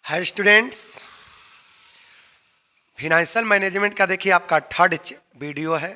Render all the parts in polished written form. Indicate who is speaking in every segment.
Speaker 1: Hi students, financial management का देखिए आपका थर्ड वीडियो है।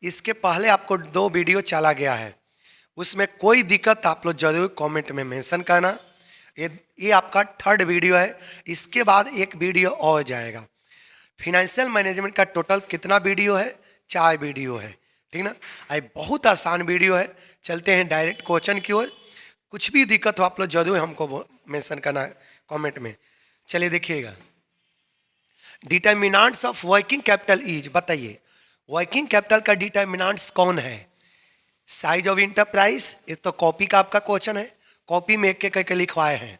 Speaker 1: इसके पहले आपको 2 वीडियो चला गया है, उसमें कोई दिक्कत आप लोग जरूर कमेंट में मेंशन करना। ये आपका थर्ड वीडियो है। इसके बाद एक वीडियो और जाएगा। फिनेंशियल मैनेजमेंट का टोटल कितना वीडियो है? 4 वीडियो है, ठीक ना। आई बहुत आसान वीडियो है। चलते हैं डायरेक्ट क्वेश्चन की ओर। कुछ भी दिक्कत हो आप लोग जरूर हमको मेंशन करना कमेंट में। चलिए देखिएगा, determinants of working capital is, बताइए वर्किंग कैपिटल का डिटर्मिनेंट्स कौन है? Size of enterprise. ये तो कॉपी का आपका क्वेश्चन है, कॉपी में एक करके लिखवाए हैं।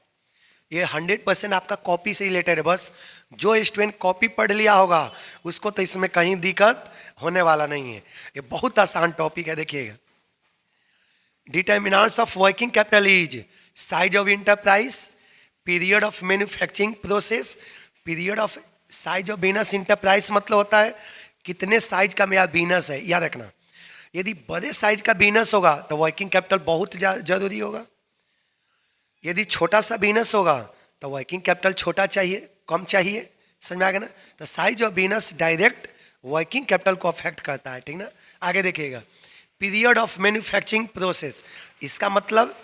Speaker 1: ये 100% आपका कॉपी से रिलेटेड है। बस जो स्टूडेंट कॉपी पढ़ लिया होगा उसको तो इसमें कहीं दिक्कत होने वाला नहीं है। ये बहुत आसान टॉपिक है, देखिएगा। Determinants of working capital is size of enterprise, period of manufacturing process, period of size of business. Enterprise मतलब होता है कितने साइज का मेरा बिजनेस है, याद रखना। यदि बड़े साइज का बिजनेस होगा तो वर्किंग कैपिटल बहुत जरूरी होगा। यदि छोटा सा बिजनेस होगा तो वर्किंग कैपिटल छोटा चाहिए, कम चाहिए। समझ में आ गया ना। तो size of business direct working capital को अफेक्ट करता है, ठीक ना। आगे देखिएगा, पीरियड ऑफ मैन्युफैक्चरिंग प्रोसेस, इसका मतलब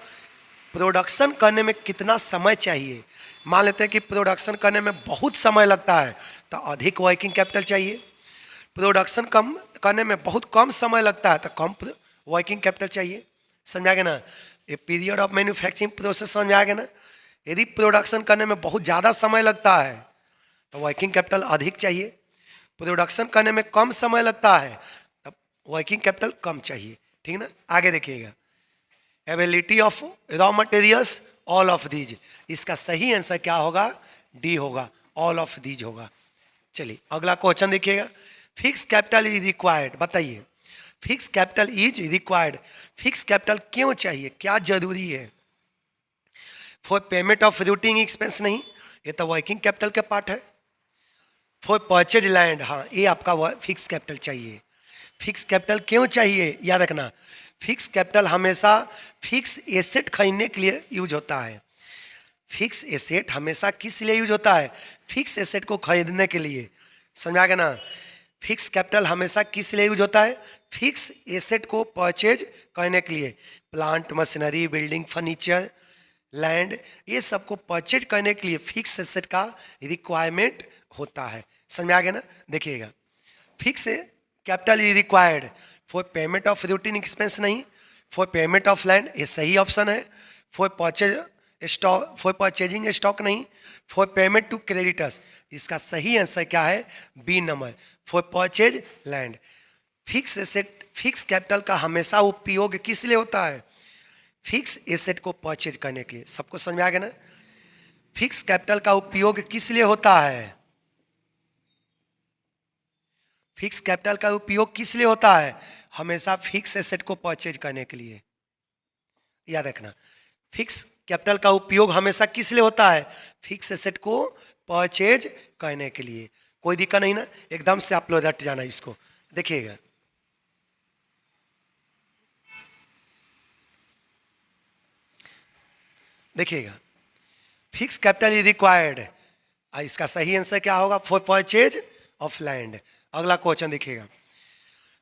Speaker 1: प्रोडक्शन करने में कितना समय चाहिए। मान लेते हैं कि प्रोडक्शन करने में बहुत समय लगता है तो अधिक वर्किंग कैपिटल चाहिए। प्रोडक्शन कम करने में बहुत कम समय लगता है तो कम वर्किंग कैपिटल चाहिए। समझ आ गया ना। ये पीरियड ऑफ मैन्युफैक्चरिंग प्रोसेस समझ आ गया ना। यदि प्रोडक्शन करने में बहुत ज़्यादा समय लगता है तो वर्किंग कैपिटल अधिक चाहिए। प्रोडक्शन करने में कम समय लगता है तो वर्किंग कैपिटल कम चाहिए, ठीक ना। आगे देखिएगा, ability of raw materials, all of these. इसका सही आंसर क्या होगा? डी होगा, ऑल ऑफ दीज होगा। चलिए अगला क्वेश्चन देखिएगा, फिक्स कैपिटल इज रिक्वायर्ड, बताइए fix capital is required. Fix capital क्यों चाहिए, क्या जरूरी है? For payment of routing expense, नहीं, ये तो वर्किंग कैपिटल के पार्ट है। फॉर परचेज लैंड, हाँ, ये आपका फिक्स कैपिटल चाहिए। फिक्स कैपिटल क्यों चाहिए, याद रखना। फिक्स कैपिटल हमेशा फिक्स एसेट खरीदने के लिए यूज होता है। फिक्स एसेट हमेशा किस लिए यूज होता है? फिक्स एसेट को खरीदने के लिए। समझ आ गया ना। फिक्स कैपिटल हमेशा किस लिए यूज होता है? फिक्स एसेट को परचेज करने के लिए। Plant, machinery, building, furniture, land, ये सबको परचेज करने के लिए फिक्स एसेट का रिक्वायरमेंट होता है। समझ में आ गया ना। देखिएगा, fix capital is required for payment of routine expense, नहीं, फॉर पेमेंट ऑफ लैंड, ये सही ऑप्शन है। For purchase stock, for purchasing stock, नहीं, फॉर पेमेंट टू क्रेडिटर्स, इसका सही आंसर क्या है? B number, for purchase land. Fix asset, fix capital का हमेशा उपयोग किस लिए होता है? फिक्स एसेट को परचेज करने के लिए। सबको समझ में आ गया ना। फिक्स कैपिटल का उपयोग किस लिए होता है? फिक्स कैपिटल का उपयोग किस लिए होता है? हमेशा फिक्स एसेट को परचेज करने के लिए, याद रखना। फिक्स कैपिटल का उपयोग हमेशा किस लिए होता है? फिक्स एसेट को परचेज करने के लिए। कोई दिक्कत नहीं ना, एकदम से आप लोग रट जाना इसको। देखिएगा, देखिएगा, फिक्स कैपिटल इज रिक्वायर्ड, इसका सही आंसर क्या होगा? For purchase of land. अगला क्वेश्चन देखिएगा,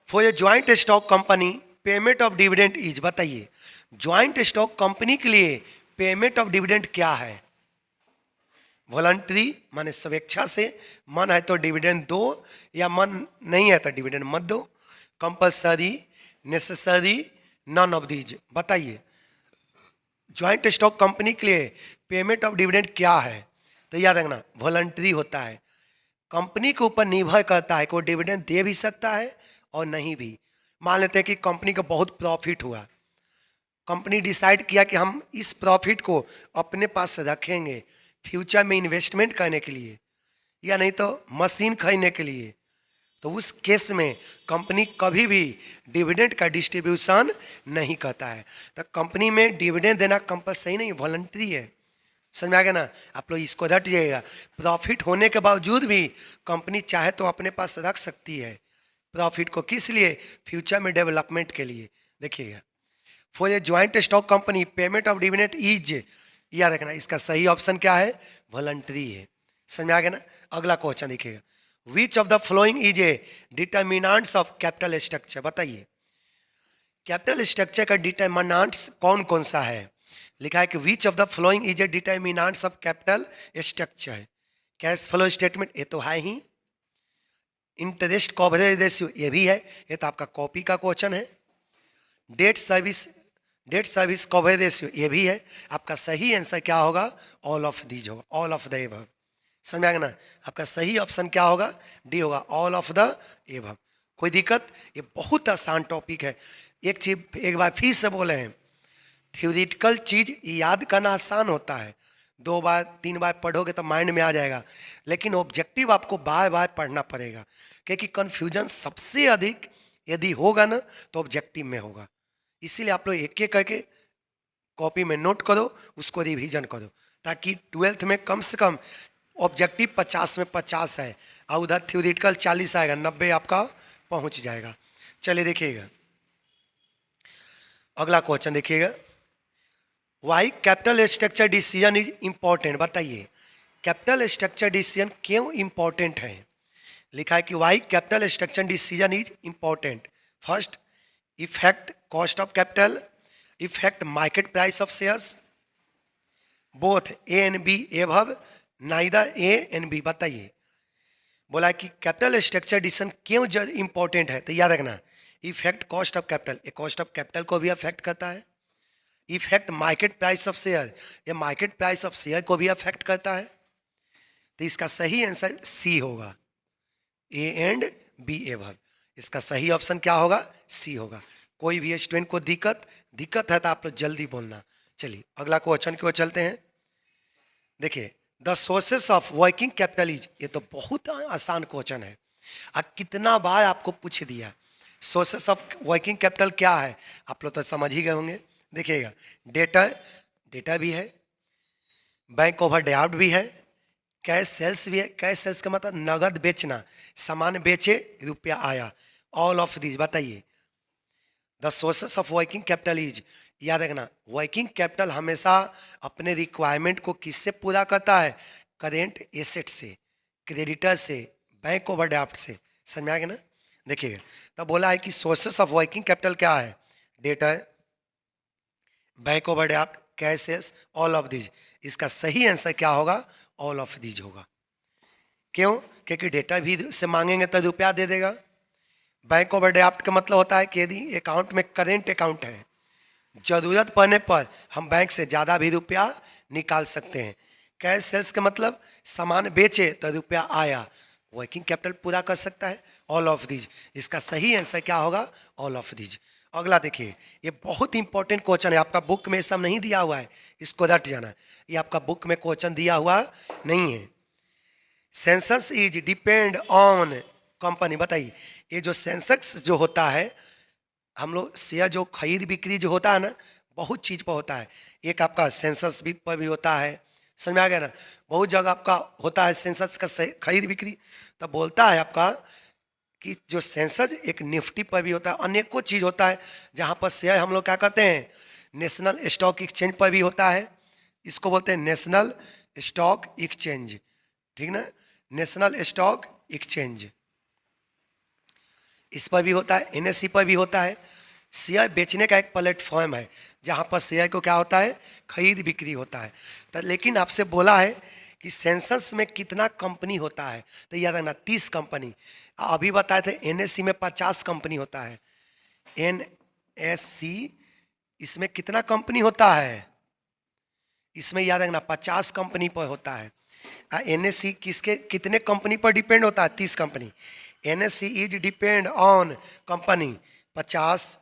Speaker 1: for a joint stock company payment of dividend is, बताइए ज्वाइंट स्टॉक कंपनी के लिए पेमेंट ऑफ डिविडेंड क्या है? वॉलंटरी, माने स्वेच्छा से, मन है तो डिविडेंड दो, या मन नहीं है तो डिविडेंड मत दो। Compulsory, necessary, none of these, बताइए ज्वाइंट स्टॉक कंपनी के लिए पेमेंट ऑफ डिविडेंड क्या है? तो याद रखना, वॉलंटरी होता है। कंपनी के ऊपर निर्भर करता है, कोई डिविडेंड दे भी सकता है और नहीं भी। मान लेते हैं कि कंपनी को बहुत प्रॉफिट हुआ, कंपनी डिसाइड किया कि हम इस प्रॉफिट को अपने पास रखेंगे फ्यूचर में इन्वेस्टमेंट करने के लिए, या नहीं तो मशीन खरीदने के लिए। तो उस केस में कंपनी कभी भी डिविडेंड का डिस्ट्रीब्यूशन नहीं करता है। तो कंपनी में डिविडेंड देना कंपलसरी नहीं, वॉलंटरी है। समझ में आ गया ना। आप लोग इसको रट जाइएगा। प्रॉफिट होने के बावजूद भी कंपनी चाहे तो अपने पास रख सकती है प्रॉफिट को, किस लिए? फ्यूचर में डेवलपमेंट के लिए। देखिएगा, for a joint stock company payment of dividend is, याद रखना इसका सही ऑप्शन क्या है? वॉलंटरी है। समझ में आ गया ना। अगला क्वेश्चन देखिएगा, which of the following is a determinants of capital structure. बताइए कैपिटल स्ट्रक्चर का डिटर्मिनेंट्स कौन कौन सा है। लिखा है कि which of the following is a determinants of capital structure. Cash flow statement ये तो है ही, इंटरेस्ट कवरेज रेशियो ये भी है, ये तो आपका कॉपी का क्वेश्चन है। डेट सर्विस कवरेज रेशियो ये भी है। आपका सही आंसर क्या होगा, ऑल ऑफ दीज होगा, ऑल ऑफ द एबव। समझ में आ गया ना। आपका सही ऑप्शन क्या होगा, डी होगा, ऑल ऑफ द एबव। कोई दिक्कत, ये बहुत आसान टॉपिक है। एक चीज एक बार फिर से बोले हैं, थ्योरेटिकल चीज याद करना आसान होता है, 2 बार 3 बार पढ़ोगे तो माइंड में आ जाएगा, लेकिन ऑब्जेक्टिव आपको बार बार पढ़ना पड़ेगा, क्योंकि कन्फ्यूजन सबसे अधिक यदि होगा ना तो ऑब्जेक्टिव में होगा। इसीलिए आप लोग एक एक करके कॉपी में नोट करो, उसको रिवीजन करो, ताकि 12th में कम से कम ऑब्जेक्टिव 50 में 50 है और उधर थ्योरेटिकल 40 आएगा, 90 आपका पहुंच जाएगा। चलिए देखिएगा अगला क्वेश्चन देखिएगा, why capital structure decision is important. बताइए कैपिटल स्ट्रक्चर डिसीजन क्यों इंपॉर्टेंट है। लिखा है कि why capital structure decision is important. First, effect cost of capital, effect market price of shares, both A and B above, neither A and B. बताइए बोला कि capital structure decision क्यों important है, तो याद रखना इफेक्ट कॉस्ट ऑफ कैपिटल, ये cost of capital को भी अफेक्ट करता है। Effect market price of share, ये मार्केट प्राइस ऑफ शेयर को भी अफेक्ट करता है। तो इसका सही आंसर सी होगा, ए एंड बी एबव। इसका सही ऑप्शन क्या होगा, सी होगा। कोई भी स्टूडेंट को दिक्कत है तो आप लोग जल्दी बोलना। चलिए अगला क्वेश्चन की ओर चलते हैं। देखिए the sources of working capital is, ये तो बहुत आसान क्वेश्चन है, अब कितना बार आपको पूछ दिया। सोर्सेस ऑफ वर्किंग कैपिटल क्या है, आप लोग तो समझ ही गए होंगे। देखिएगा डेटा भी है, बैंक ओवरड्राफ्ट भी है, कैश सेल्स भी है। कैश सेल्स का मतलब नगद बेचना, सामान बेचे रुपया आया, ऑल ऑफ दीज। बताइए the sources of working capital is, याद रखना वर्किंग कैपिटल हमेशा अपने रिक्वायरमेंट को किससे पूरा करता है, करेंट एसेट से, क्रेडिटर से, बैंक ओवरड्राफ्ट से। समझ में आ गया ना। देखिएगा तब बोला है कि सोर्सेस ऑफ वर्किंग कैपिटल क्या है, डेटा है, bank overdraft, cash sales, all of these. इसका सही आंसर क्या होगा, ऑल ऑफ दीज होगा। क्यों, क्योंकि डेटा भी से मांगेंगे तो रुपया दे देगा। बैंक ओवरड्राफ्ट का मतलब होता है कि यदि अकाउंट में करेंट अकाउंट है, जरूरत पड़ने पर हम बैंक से ज़्यादा भी रुपया निकाल सकते हैं। कैश सेल्स का मतलब सामान बेचे तो रुपया आया, वर्किंग कैपिटल पूरा कर सकता है, ऑल ऑफ दीज। इसका सही आंसर क्या होगा, ऑल ऑफ दीज। अगला देखिए, ये बहुत इंपॉर्टेंट क्वेश्चन है, आपका बुक में सब नहीं दिया हुआ है, इसको रट जाना, ये आपका बुक में क्वेश्चन दिया हुआ नहीं है। Census is depend on company. बताइए ये जो सेंसेक्स जो होता है, हम लोग शेयर जो खरीद बिक्री जो होता है ना, बहुत चीज़ पर होता है। एक आपका सेंसस भी पर भी होता है, समझ में आ गया ना। बहुत जगह आपका होता है सेंसस का खरीद बिक्री, तब बोलता है आपका कि जो सेंसस एक निफ्टी पर भी होता है, अनेकों चीज़ होता है जहाँ पर शेयर हम लोग क्या कहते हैं, नेशनल स्टॉक एक्सचेंज पर भी होता है, इसको बोलते हैं नेशनल स्टॉक एक्सचेंज, ठीक ना, नेशनल स्टॉक एक्सचेंज, इस पर भी होता है, एनएससी पर भी होता है। शेयर बेचने का एक प्लेटफॉर्म है जहाँ पर शेयर को क्या होता है, खरीद बिक्री होता है। तो लेकिन आपसे बोला है कि सेंसस में कितना कंपनी होता है, तो याद रखना 30 कंपनी। अभी बताए थे एनएससी में 50 कंपनी होता है, एनएससी इसमें कितना कंपनी होता है, इसमें याद रखना 50 कंपनी पर होता है। एनएससी किसके कितने कंपनी पर डिपेंड होता है, 30 company. NSC is depend on company 50,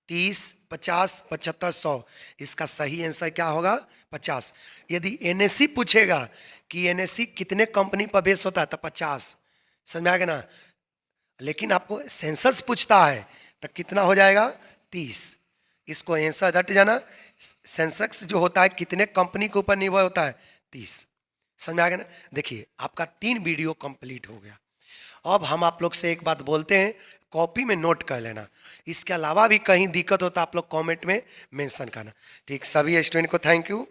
Speaker 1: 30, 50, 75, 100। इसका सही आंसर क्या होगा, 50। यदि एनएससी पूछेगा कि एनएससी कितने कंपनी पर बेस होता है तो 50, समझ में आ गया ना। लेकिन आपको सेंसस पूछता है तो कितना हो जाएगा, 30। इसको आंसर रट जाना, सेंसेक्स जो होता है कितने कंपनी के ऊपर निर्भर होता है, 30। समझ में आ गया ना। देखिए आपका 3 वीडियो कंप्लीट हो गया। अब हम आप लोग से एक बात बोलते हैं, कॉपी में नोट कर लेना, इसके अलावा भी कहीं दिक्कत हो तो आप लोग कमेंट में मेंशन करना। ठीक, सभी स्टूडेंट को थैंक यू।